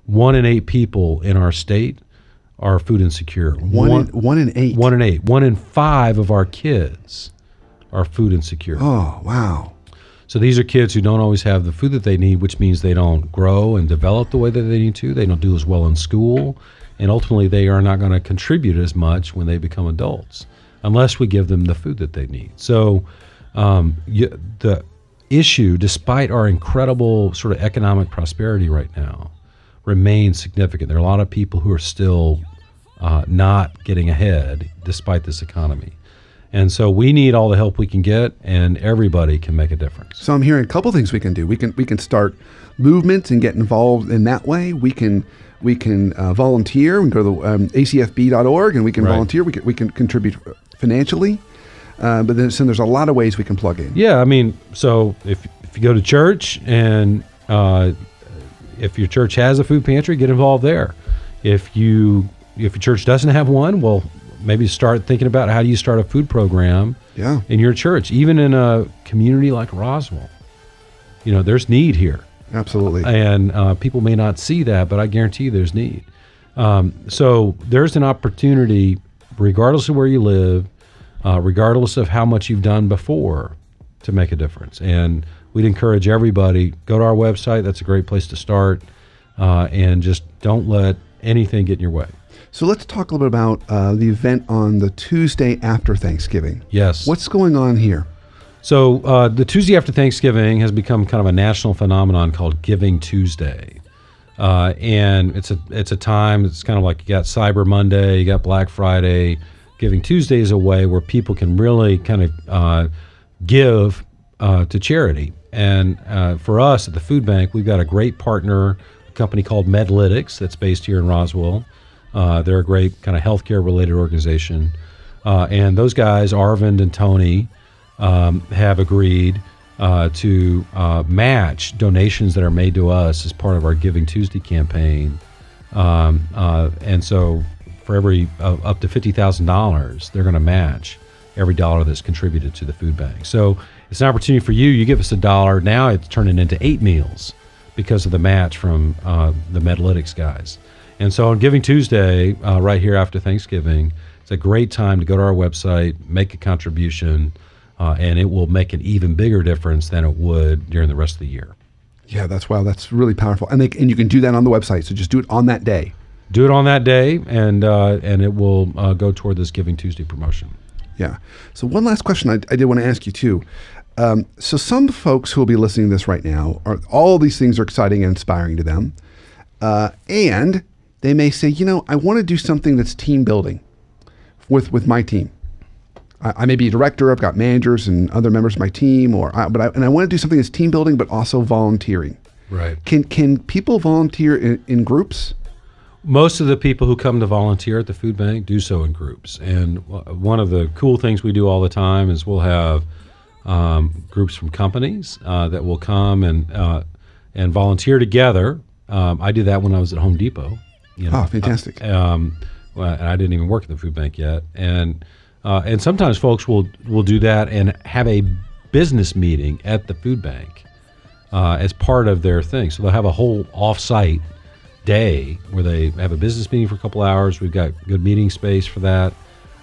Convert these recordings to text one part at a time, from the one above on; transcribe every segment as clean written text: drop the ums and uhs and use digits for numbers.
1 in 8 people in our state are food insecure. One in 8. 1 in 8. 1 in 5 of our kids are food insecure. Oh, wow. So these are kids who don't always have the food that they need, which means they don't grow and develop the way that they need to. They don't do as well in school. And ultimately, they are not going to contribute as much when they become adults unless we give them the food that they need. So the issue, despite our incredible sort of economic prosperity right now, remains significant. There are a lot of people who are still not getting ahead despite this economy. And so we need all the help we can get, and everybody can make a difference. So I'm hearing a couple things we can do. We can start movements and get involved in that way. We can volunteer. We can go to acfb.org and we can volunteer. We can contribute financially. But then so there's a lot of ways we can plug in. Yeah, I mean, so if you go to church and if your church has a food pantry, get involved there. If your church doesn't have one, well, maybe start thinking about how do you start a food program in your church, even in a community like Roswell. You know, there's need here. Absolutely. And people may not see that, but I guarantee you there's need. So there's an opportunity, regardless of where you live, regardless of how much you've done before, to make a difference. And we'd encourage everybody, go to our website. That's a great place to start. And just don't let anything get in your way. So let's talk a little bit about the event on the Tuesday after Thanksgiving. Yes. What's going on here? So the Tuesday after Thanksgiving has become kind of a national phenomenon called Giving Tuesday. And it's a time, it's kind of like you got Cyber Monday, you got Black Friday. Giving Tuesday is a way where people can really kind of give to charity. And for us at the Food Bank, we've got a great partner, a company called Medlytics that's based here in Roswell. They're a great kind of healthcare related organization. And those guys, Arvind and Tony, have agreed to match donations that are made to us as part of our Giving Tuesday campaign. And so for every up to $50,000, they're going to match every dollar that's contributed to the food bank. So it's an opportunity for you. You give us $1. Now it's turning into 8 meals because of the match from the Medlytics guys. And so on Giving Tuesday, right here after Thanksgiving, it's a great time to go to our website, make a contribution, and it will make an even bigger difference than it would during the rest of the year. Yeah, that's really powerful. And you can do that on the website. So just do it on that day. Do it on that day, and it will go toward this Giving Tuesday promotion. Yeah. So one last question I did want to ask you too. So some folks who will be listening to this right now, all these things are exciting and inspiring to them, and they may say, I want to do something that's team building with my team. I may be a director. I've got managers and other members of my team, and I want to do something that's team building, but also volunteering. Right. Can people volunteer in groups? Most of the people who come to volunteer at the food bank do so in groups. And one of the cool things we do all the time is we'll have groups from companies that will come and volunteer together. I did that when I was at Home Depot. Oh, fantastic. And I didn't even work at the food bank yet. And sometimes folks will do that and have a business meeting at the food bank as part of their thing. So they'll have a whole off-site day where they have a business meeting for a couple hours. We've got good meeting space for that.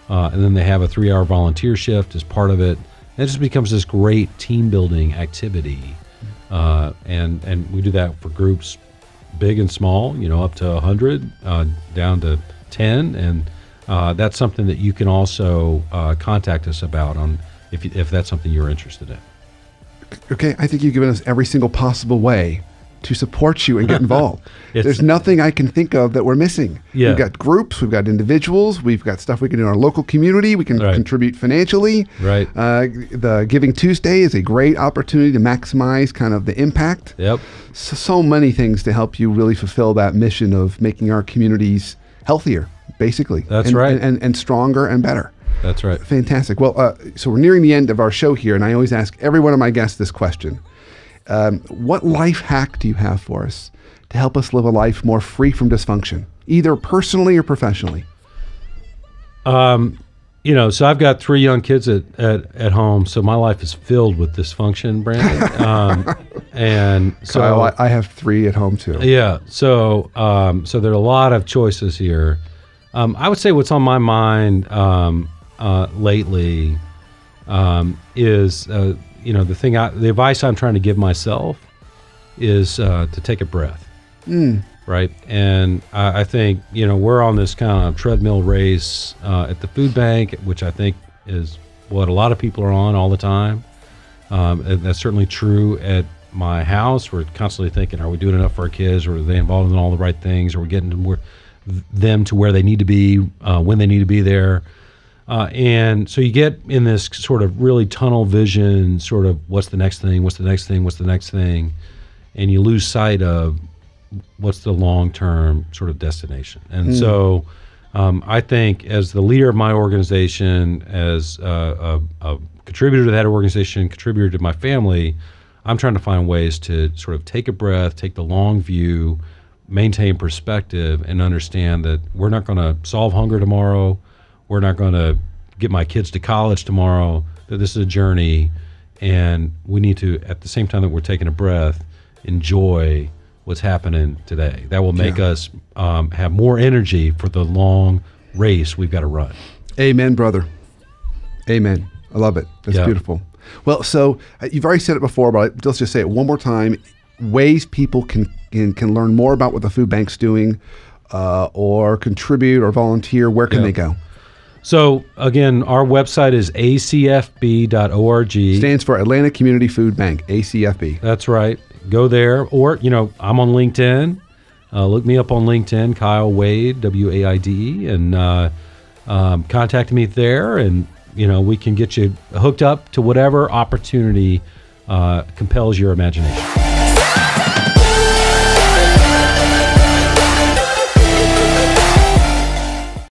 And then they have a 3-hour volunteer shift as part of it. And it just becomes this great team-building activity. And we do that for groups big and small, up to 100, down to 10. And that's something that you can also contact us about if that's something you're interested in. Okay, I think you've given us every single possible way to support you and get involved. There's nothing I can think of that we're missing. Yeah. We've got groups, we've got individuals, we've got stuff we can do in our local community, we can contribute financially. Right. The Giving Tuesday is a great opportunity to maximize kind of the impact. Yep. So many things to help you really fulfill that mission of making our communities healthier, basically. That's right. And stronger and better. That's right. Fantastic. Well, so we're nearing the end of our show here, and I always ask every one of my guests this question. What life hack do you have for us to help us live a life more free from dysfunction, either personally or professionally? So I've got 3 young kids at home, so my life is filled with dysfunction, Brandon. And so Kyle, I have 3 at home too. Yeah. So so there are a lot of choices here. I would say what's on my mind lately is the advice I'm trying to give myself is to take a breath. Right. And I think we're on this kind of treadmill race at the food bank, which I think is what a lot of people are on all the time. And that's certainly true at my house. We're constantly thinking, are we doing enough for our kids? Or are they involved in all the right things? Are we getting them to where they need to be when they need to be there? And so you get in this sort of really tunnel vision, sort of what's the next thing, what's the next thing, what's the next thing, and you lose sight of what's the long-term sort of destination. And so I think as the leader of my organization, as a contributor to that organization, contributor to my family, I'm trying to find ways to sort of take a breath, take the long view, maintain perspective, and understand that we're not going to solve hunger tomorrow. We're not going to get my kids to college tomorrow. That this is a journey, and we need to, at the same time that we're taking a breath, enjoy what's happening today. That will make us have more energy for the long race we've got to run. Amen, brother. Amen. I love it. That's beautiful. Well, so you've already said it before, but let's just say it one more time. Ways people can learn more about what the food bank's doing, or contribute or volunteer. Where can they go? So again, our website is acfb.org. Stands for Atlanta Community Food Bank, ACFB. That's right. Go there, or I'm on LinkedIn. Look me up on LinkedIn, Kyle Waide, Waide, and contact me there, and we can get you hooked up to whatever opportunity compels your imagination.